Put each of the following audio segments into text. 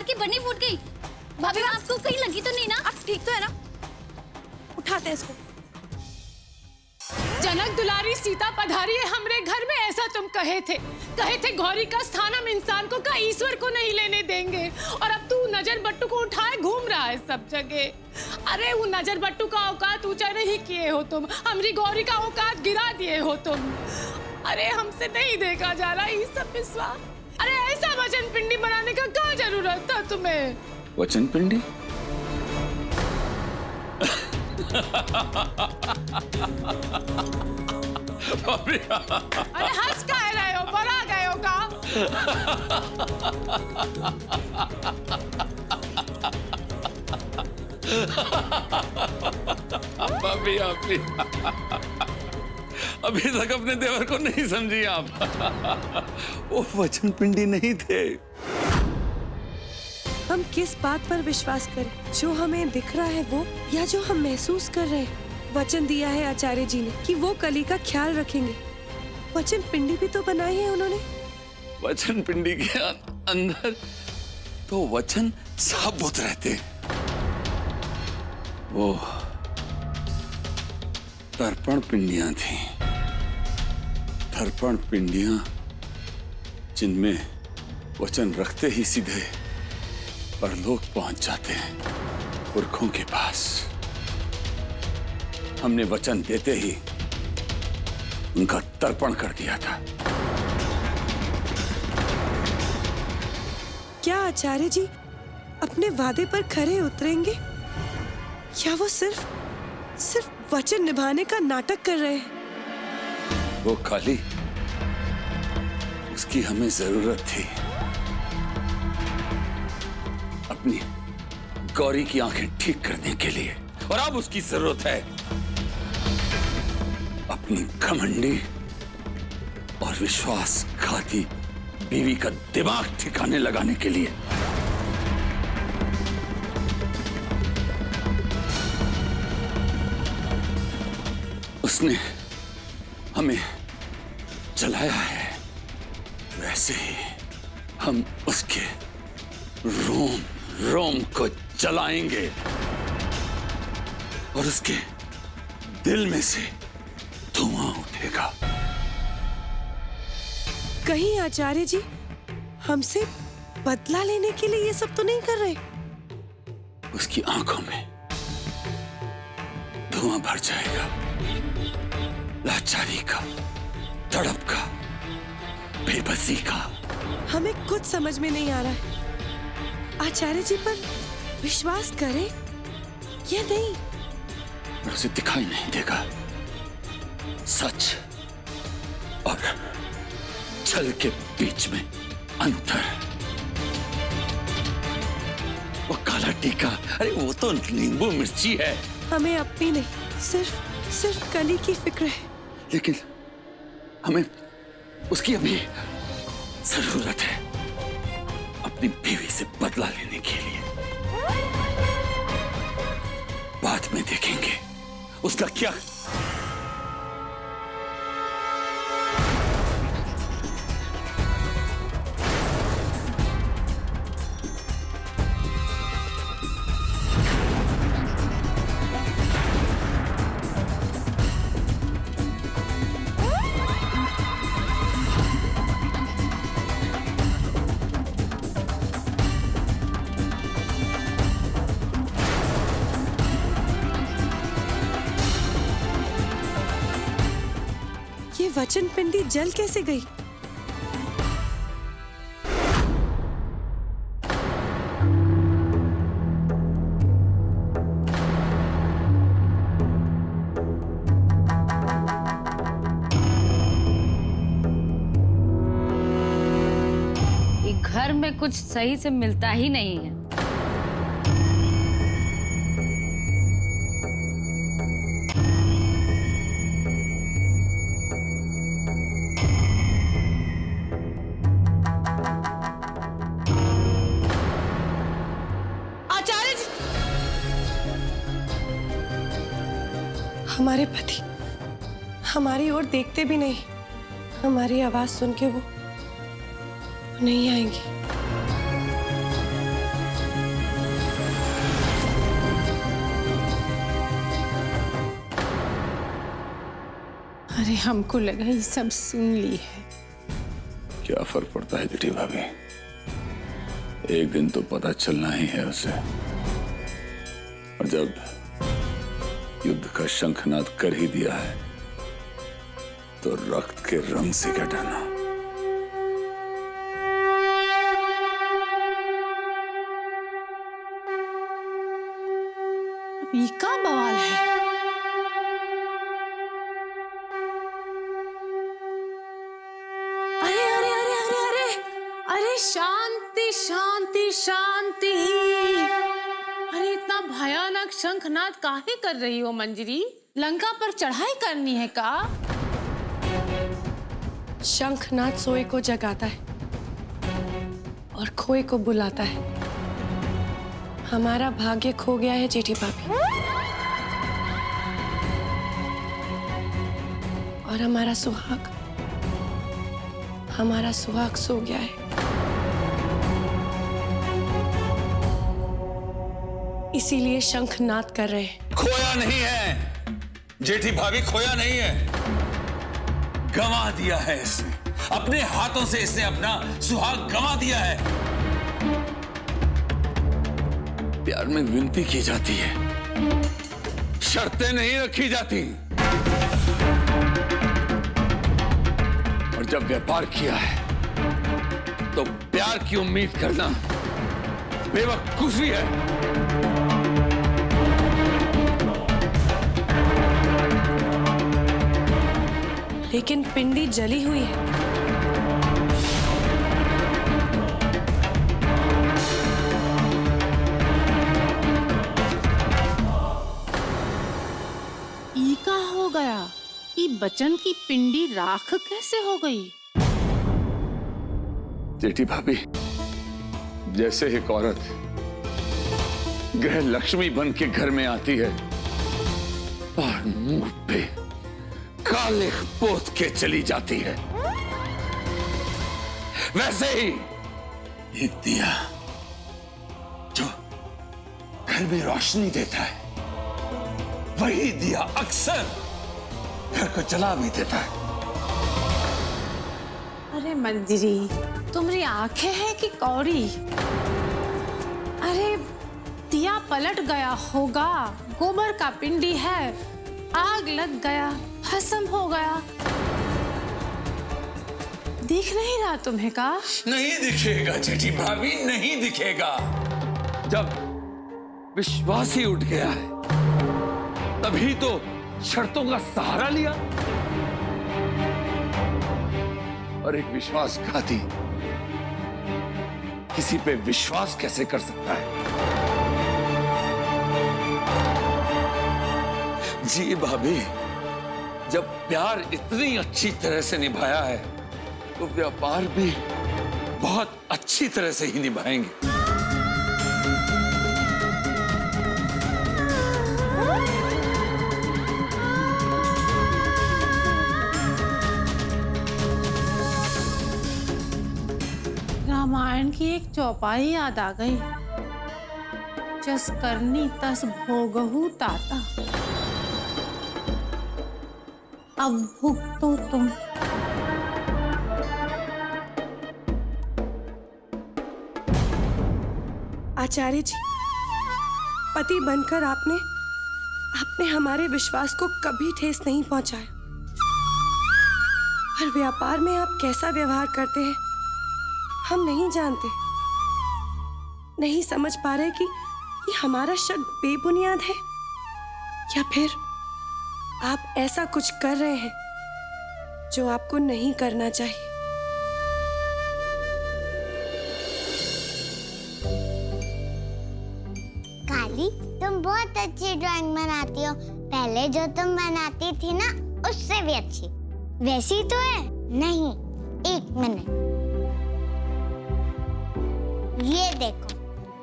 प्यार की बनी फूट गई। भाभी आपको कहीं लगी तो नहीं ना? आप ठीक तो है ना? उठाते हैं इसको। जनक दुलारी सीता पधारी है हमरे घर में, ऐसा तुम कहे थे गौरी का स्थान हम इंसान को का ईश्वर को नहीं लेने देंगे। और अब तू नजर बट्टू को उठाए घूम रहा है सब जगह। अरे वो नजर बट्टू का औकात ऊंचा नहीं किए हो तुम, हमारी गौरी का औकात गिरा दिए हो तुम। अरे हमसे नहीं देखा जा रहा ये सब विश्वास। अरे ऐसा वचन पिंडी बनाने का क्या जरूरत था तुम्हें? वचन पिंडी? अरे हंस का रहे हो, बड़ा गए हो का? भाभी अभी तक अपने देवर को नहीं समझी आप। वो वचन पिंडी नहीं थे। हम किस बात पर विश्वास करें, जो हमें दिख रहा है वो, या जो हम महसूस कर रहे हैं? वचन दिया है आचार्य जी ने कि वो कली का ख्याल रखेंगे। वचन पिंडी भी तो बनाई है उन्होंने। वचन पिंडी के अंदर तो वचन साबुत रहते। वो तर्पण पिंडियां थी, तर्पण पिंडियां जिनमें वचन रखते ही सीधे परलोक पहुंच जाते हैं, पुरखों के पास। हमने वचन देते ही उनका तर्पण कर दिया था। क्या आचार्य जी अपने वादे पर खरे उतरेंगे, या वो सिर्फ वचन निभाने का नाटक कर रहे हैं? वो काली, उसकी हमें जरूरत थी। अपनी गौरी की आंखें ठीक करने के लिए, और अब उसकी जरूरत है अपनी घमंडी और विश्वासघाती बीवी का दिमाग ठिकाने लगाने के लिए। उसने हमें जलाया है, वैसे ही हम उसके रोम रोम को जलाएंगे और उसके दिल में से धुआं उठेगा। कहीं आचार्य जी हमसे बदला लेने के लिए ये सब तो नहीं कर रहे? उसकी आंखों में धुआं भर जाएगा, लाचारी का, तड़प का, बेबसी का। हमें कुछ समझ में नहीं आ रहा है। आचार्य जी पर विश्वास करें या नहीं? पर उसे दिखाई नहीं देगा सच और छल के बीच में अंतर। वो काला टीका, अरे वो तो नींबू मिर्ची है। हमें अपनी नहीं, सिर्फ कली की फिक्र है। लेकिन हमें उसकी अभी जरूरत है, अपनी बीवी से बदला लेने के लिए। बाद में देखेंगे उसका क्या। ये वचन पिंडी जल कैसे गई? ये घर में कुछ सही से मिलता ही नहीं है। हमारे पति हमारी ओर देखते भी नहीं, हमारी आवाज सुन के वो नहीं आएंगी। अरे हमको लगा ये सब सुन ली है। क्या फर्क पड़ता है जेठी भाभी, एक दिन तो पता चलना ही है उसे। और जब युद्ध का शंखनाद कर ही दिया है तो रक्त के रंग से क्या डरना। ये क्या बवाल है? अरे अरे अरे अरे अरे अरे शांति शांति शांति। अरे इतना भयानक शंखनाद काहे कर रही हो मंजरी? लंका पर चढ़ाई करनी है का? शंखनाद सोए को जगाता है और खोए को बुलाता है। हमारा भाग्य खो गया है जेठी भाभी, और हमारा सुहाग सो गया है। इसीलिए शंखनाद कर रहे हैं। खोया नहीं है जेठी भाभी, खोया नहीं है, गंवा दिया है इसने। अपने हाथों से इसने अपना सुहाग गंवा दिया है। प्यार में विनती की जाती है, शर्तें नहीं रखी जाती। और जब व्यापार किया है तो प्यार की उम्मीद करना बेवकूफी है। लेकिन पिंडी जली हुई है। ई का हो गया? ई बचन की पिंडी राख कैसे हो गई? जेठी भाभी, जैसे एक औरत गृह लक्ष्मी बन के घर में आती है और मुंह पे काले पोत के चली जाती है, वैसे ही एक दिया जो घर में रोशनी देता है, वही दिया अक्सर घर को जला भी देता है। अरे मंजरी, तुम्हारी आंखें हैं कि कौड़ी? अरे दिया पलट गया होगा, गोबर का पिंडी है, आग लग गया, भस्म हो गया। दिख नहीं रहा तुम्हें का? नहीं दिखेगा जेठी भाभी, नहीं दिखेगा। जब विश्वास ही उठ गया है तभी तो शर्तों का सहारा लिया। और एक विश्वासघाती किसी पे विश्वास कैसे कर सकता है? जी भाभी, जब प्यार इतनी अच्छी तरह से निभाया है तो व्यापार भी बहुत अच्छी तरह से ही निभाएंगे। रामायण की एक चौपाई याद आ गई, जस करनी तस भोगहु ताता, अब भुगतो तुम। आचार्य जी, पति बनकर आपने हमारे विश्वास को कभी ठेस नहीं पहुंचाया। और व्यापार में आप कैसा व्यवहार करते हैं हम नहीं जानते। नहीं समझ पा रहे कि हमारा शक बेबुनियाद है या फिर आप ऐसा कुछ कर रहे हैं जो आपको नहीं करना चाहिए। काली, तुम बहुत अच्छी ड्राइंग बनाती हो। पहले जो तुम बनाती थी ना, उससे भी अच्छी। वैसी तो है नहीं। एक मिनट, ये देखो,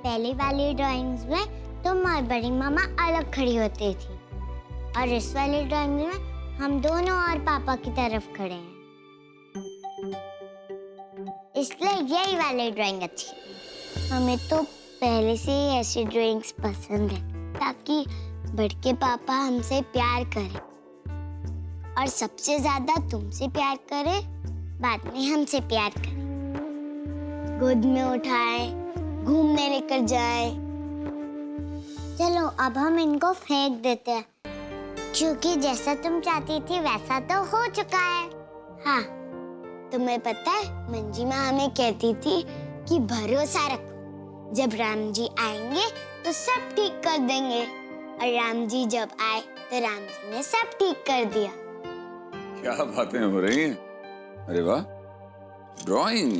पहली वाली ड्राइंग्स में तुम और बड़ी मामा अलग खड़ी होती थी, और इस वाली ड्राइंग में हम दोनों और पापा की तरफ खड़े हैं। इसलिए यही वाली ड्राइंग अच्छी है। हमें तो पहले से ही ऐसी ड्राइंग्स पसंद है, ताकि बड़के पापा हमसे प्यार करें और सबसे ज्यादा तुमसे प्यार करे, बाद में हमसे प्यार करे, गोद में उठाए, घूमने लेकर जाए। चलो अब हम इनको फेंक देते हैं, क्योंकि जैसा तुम चाहती थी वैसा तो हो चुका है। हाँ, तुम्हें पता है मंजी माँ हमें कहती थी कि भरोसा रखो, जब राम जी आएंगे तो सब ठीक कर देंगे। और राम जी जब आए तो राम जी ने सब ठीक कर दिया। क्या बातें हो रही हैं? अरे वाह, ड्राइंग।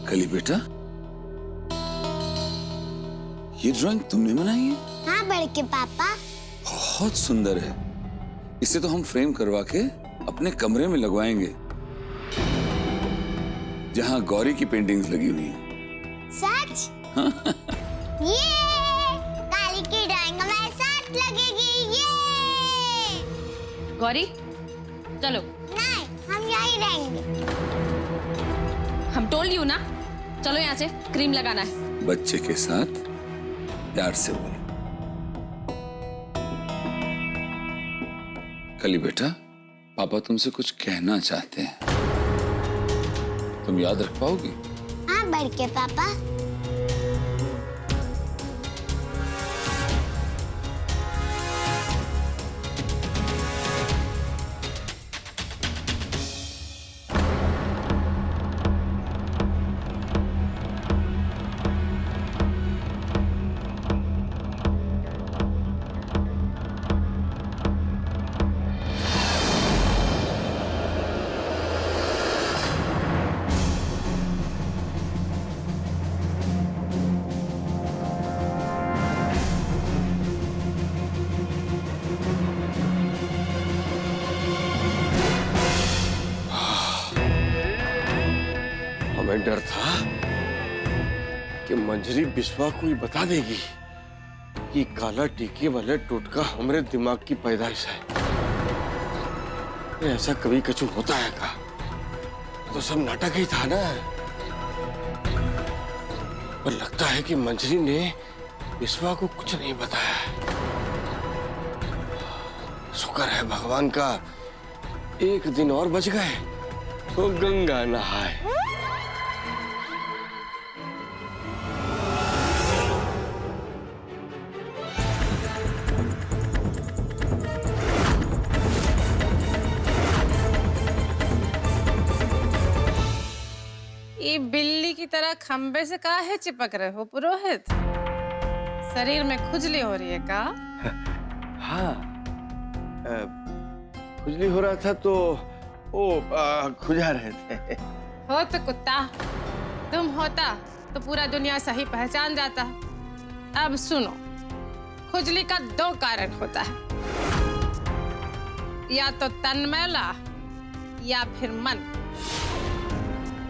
कली बेटा, ये ड्राइंग तुमने बनाई है? हाँ बड़े के पापा। बहुत सुंदर है। इसे तो हम फ्रेम करवा के अपने कमरे में लगवाएंगे, जहाँ गौरी की पेंटिंग्स लगी हुई हैं। सच? ये काली की ड्राइंग हमारे साथ लगेगी। ये गौरी चलो। नहीं, हम यहीं रहेंगे। हम टोल्ड यू ना, चलो यहाँ से, क्रीम लगाना है। बच्चे के साथ प्यार से बोलो। कली बेटा, पापा तुमसे कुछ कहना चाहते हैं, तुम याद रख पाओगी? हाँ बड़े के पापा। हमें डर था कि मंजरी बिस्वा को ही बता देगी कि काला टीके वाले टोटका हमारे दिमाग की पैदाइश है। ऐसा कभी कछु होता है का? तो सब नाटक ही था ना। पर लगता है कि मंजरी ने बिस्वा को कुछ नहीं बताया। शुक्र है भगवान का, एक दिन और बच गए तो गंगा नहाए। ये बिल्ली की तरह खंबे से काहे चिपक रहे हो पुरोहित? शरीर में खुजली हो रही है का? हाँ, खुजली हो रहा था तो वो खुजा रहे थे। हो तो कुत्ता, तुम होता तो पूरा दुनिया सही पहचान जाता। अब सुनो, खुजली का 2 कारण होता है, या तो तन मैला या फिर मन।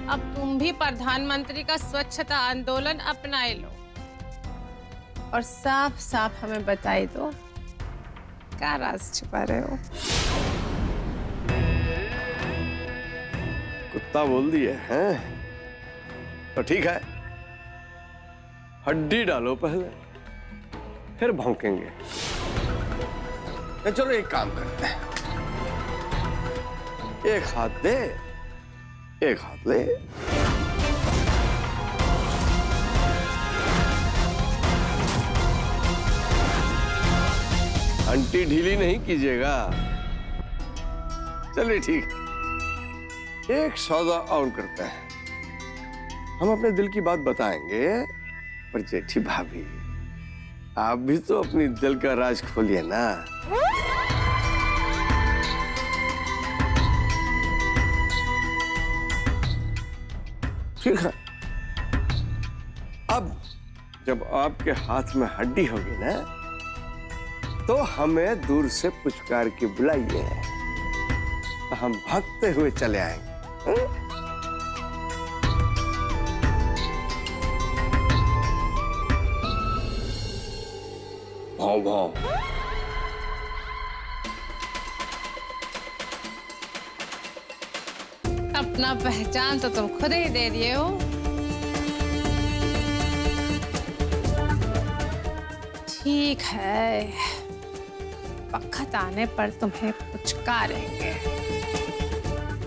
अब तुम भी प्रधानमंत्री का स्वच्छता आंदोलन अपनाए लो और साफ साफ हमें बताई दो, क्या राज छुपा रहे हो? कुत्ता बोल दिए हैं तो ठीक है, हड्डी डालो पहले, फिर भौंकेंगे। चलो एक काम करते हैं, एक हाथ दे, एक हाथ ले। अंटी ढीली नहीं कीजिएगा। चलिए ठीक है, एक सौदा और करते हैं। हम अपने दिल की बात बताएंगे, पर जेठी भाभी आप भी तो अपनी दिल का राज खोलिए ना। ठीक है, अब जब आपके हाथ में हड्डी होगी ना, तो हमें दूर से पुचकार के बुलाइए, तो हम भागते हुए चले आएंगे। भाव भाव। अपना पहचान तो तुम खुद ही दे दिए हो। ठीक है, वक्त आने पर तुम्हें पुचकारेंगे,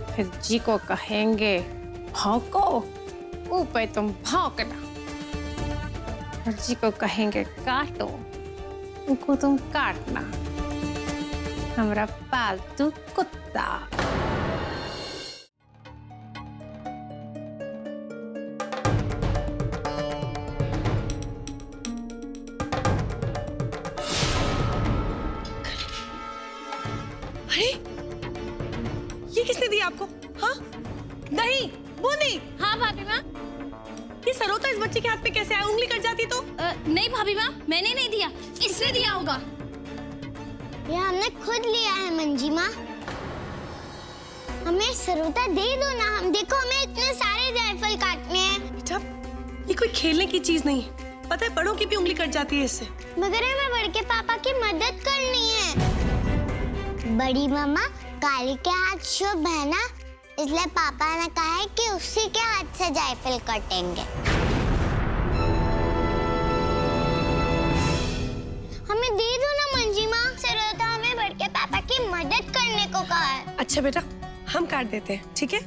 फिर जी को कहेंगे भौंको, ऊपर तुम भौंकना, और जी को कहेंगे काटो, उनको तुम काटना। हमारा पालतू कुत्ता। अरे ये किसने दिया आपको? हाँ, दही, बूंदी। हाँ भाभी माँ। ये सरोता इस बच्चे के हाथ पे कैसे आया? उंगली कट जाती तो? नहीं भाभी माँ, मैंने नहीं दिया, इसने दिया होगा। ये हमने खुद लिया है मंजी माँ। हमें सरोता दे दो ना, हम देखो हमें इतने सारे जायफल काटने हैं। बेटा, ये कोई खेलने की चीज नहीं है। पता है बड़ों की भी उंगली कट जाती है इससे। मगर हमें बड़े के पापा की मदद करनी है। बड़ी मामा काली के हाथ शुभ है ना, इसलिए पापा ने कहा है कि उसी के हाथ से जायफल कटेंगे। हमें दे दो ना मंजी माँ। सरोता हमें बड़े के पापा की मदद करने को कहा है। अच्छा बेटा, हम काट देते हैं, ठीक है?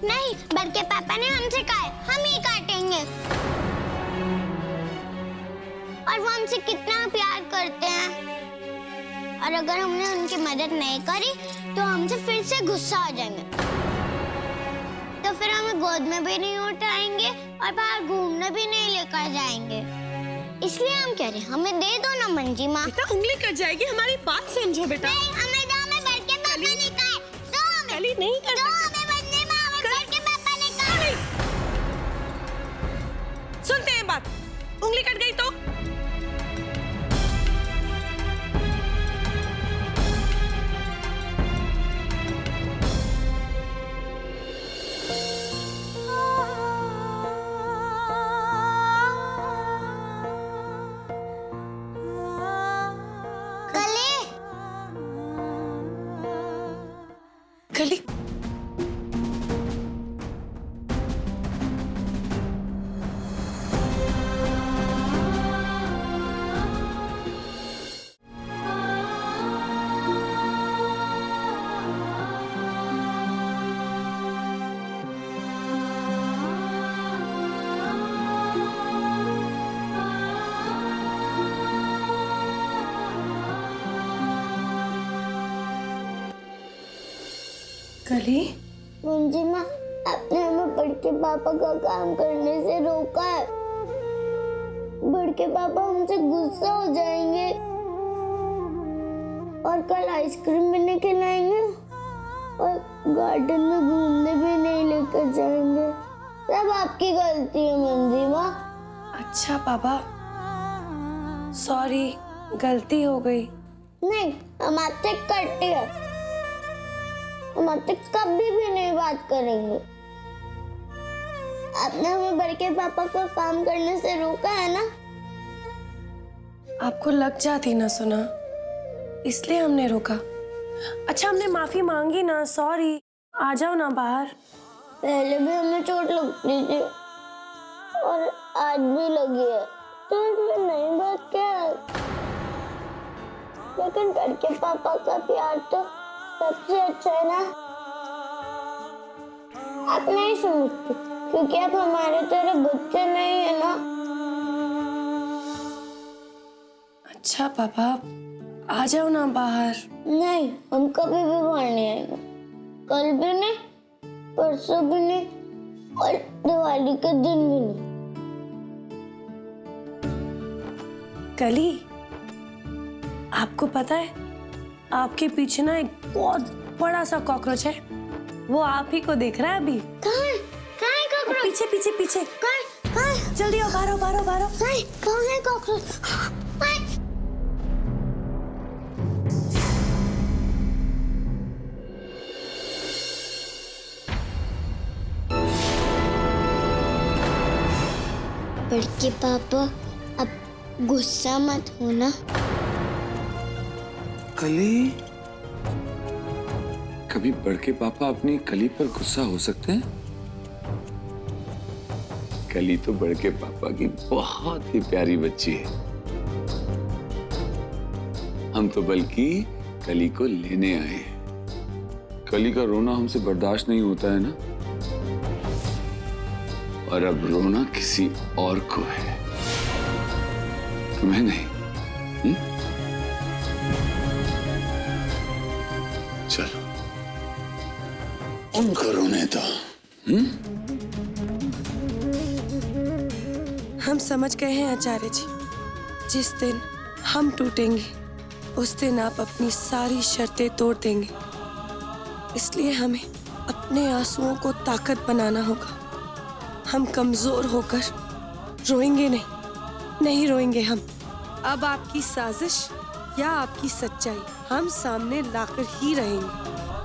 नहीं, बड़े के पापा ने हमसे कहा है हम ही काटेंगे। और वो हमसे कितना प्यार करते हैं, और अगर हमने उनकी मदद नहीं करी तो हमसे फिर से गुस्सा हो जाएंगे, तो फिर हमें गोद में भी नहीं उठाएंगे और बाहर घूमने भी नहीं लेकर जाएंगे। इसलिए हम कह रहे हैं हमें दे दो ना मंजी माँ। बेटा उंगली कट जाएगी, हमारी बात समझो बेटा। नहीं, हमें दो, हमें बड़े के पापा ने कहा है। दो हमें। कली नहीं कर दो हमें मंजी माँ, हमें बड़े के पापा ने कहा है। सुनते हैं बात। उंगली कट गई तो? कली कली मंजी माँ, आपने हमें बड़े के पापा का काम करने से रोका है। बड़े के पापा हमसे गुस्सा हो जाएंगे और कल आइसक्रीम भी नहीं खिलाएंगे और गार्डन में घूमने भी नहीं लेकर जाएंगे। सब आपकी गलती है मंजी माँ। अच्छा पापा, सॉरी, गलती हो गई। नहीं, हम आपसे करते हैं, हम आपसे कभी भी नहीं बात करेंगे। आपने हमें बड़े के पापा का काम करने से रोका है ना। आपको लग जाती ना सुना, इसलिए हमने रोका। अच्छा, हमने माफी मांगी ना, सॉरी। आ जाओ ना बाहर। पहले भी हमें चोट लगती थी और आज भी लगी है, तो इसमें नई बात क्या है? लेकिन बड़े के पापा का प्यार तो सबसे अच्छा है ना। आप नहीं समझते क्योंकि आप हमारे तरह बच्चे नहीं है ना। अच्छा पापा, आ जाओ ना बाहर। नहीं, हम कभी भी बाहर नहीं आएंगे। कल भी नहीं, परसों भी नहीं, और दिवाली के दिन भी नहीं। कली, आपको पता है आपके पीछे ना एक बहुत बड़ा सा कॉकरोच है। वो आप ही को देख रहा है अभी। कहाँ है? कहाँ है कॉकरोच? पीछे पीछे पीछे। कहाँ? कहाँ? जल्दी आओ, बाहर आओ, बाहर आओ, बाहर आओ। कहाँ है कॉकरोच? बड़े के पापा, अब गुस्सा मत होना। कली, कभी बड़के पापा अपनी कली पर गुस्सा हो सकते हैं? कली तो बड़के पापा की बहुत ही प्यारी बच्ची है। हम तो बल्कि कली को लेने आए हैं। कली का रोना हमसे बर्दाश्त नहीं होता है ना, और अब रोना किसी और को है, तुम्हें नहीं। चलो उनको रोने दो। हम समझ गए हैं आचार्य जी, जिस दिन हम टूटेंगे उस दिन आप अपनी सारी शर्तें तोड़ देंगे। इसलिए हमें अपने आंसुओं को ताकत बनाना होगा। हम कमजोर होकर रोएंगे नहीं रोएंगे हम। अब आपकी साजिश या आपकी सच्चाई हम सामने लाकर ही रहेंगे।